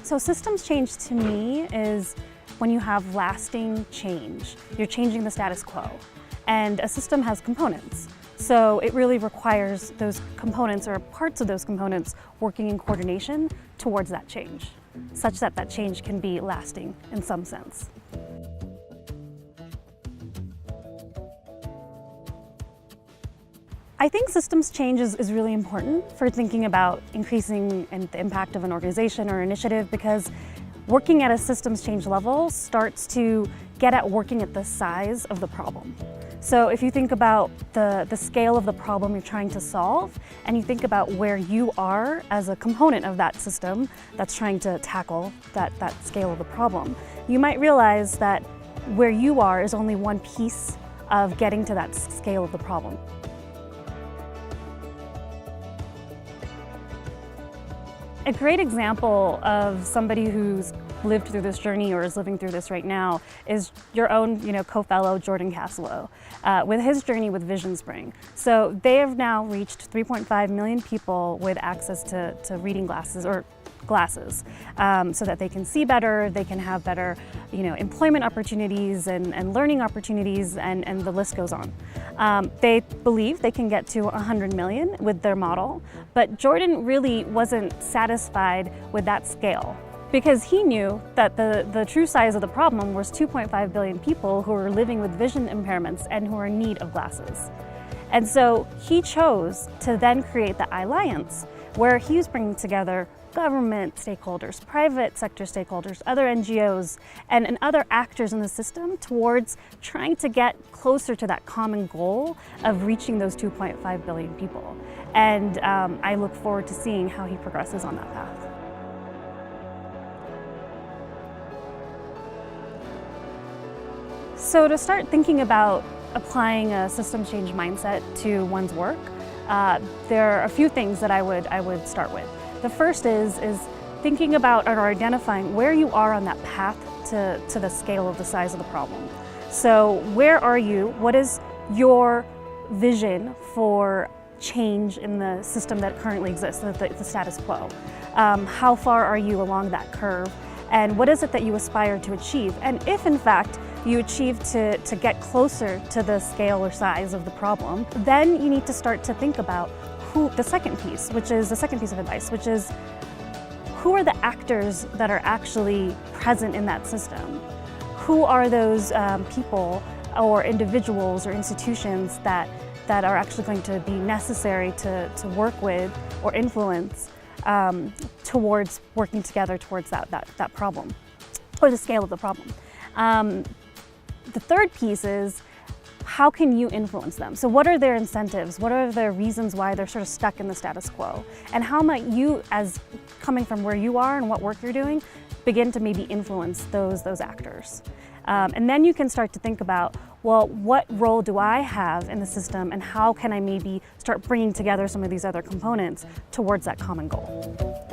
So systems change to me is when you have lasting change. You're changing the status quo. And a system has components. So it really requires those components or parts of those components working in coordination towards that change, such that that change can be lasting in some sense. I think systems change is really important for thinking about increasing the impact of an organization or initiative, because working at a systems change level starts to get at working at the size of the problem. So if you think about the scale of the problem you're trying to solve, and you think about where you are as a component of that system that's trying to tackle that scale of the problem, you might realize that where you are is only one piece of getting to that scale of the problem. A great example of somebody who's lived through this journey or is living through this right now is your own, co-fellow Jordan Caslow with his journey with Vision Spring. So they have now reached 3.5 million people with access to reading glasses so that they can see better, they can have better, employment opportunities and learning opportunities, and the list goes on. They believe they can get to 100 million with their model, but Jordan really wasn't satisfied with that scale, because he knew that the true size of the problem was 2.5 billion people who are living with vision impairments and who are in need of glasses. And so he chose to then create the Alliance, where he was bringing together government stakeholders, private sector stakeholders, other NGOs, and other actors in the system towards trying to get closer to that common goal of reaching those 2.5 billion people. And I look forward to seeing how he progresses on that path. So to start thinking about applying a system change mindset to one's work, there are a few things that I would start with. The first is thinking about or identifying where you are on that path to the scale of the size of the problem. So where are you? What is your vision for change in the system that currently exists, the status quo? How far are you along that curve? And what is it that you aspire to achieve? And if in fact you achieve to get closer to the scale or size of the problem, then you need to start to think about the second piece of advice, which is who are the actors that are actually present in that system? Who are those people or individuals or institutions that are actually going to be necessary to work with or influence towards working together towards that problem, or the scale of the problem. The third piece is, how can you influence them? So what are their incentives? What are their reasons why they're sort of stuck in the status quo? And how might you, as coming from where you are and what work you're doing, begin to maybe influence those actors? And then you can start to think about, well, what role do I have in the system, and how can I maybe start bringing together some of these other components towards that common goal?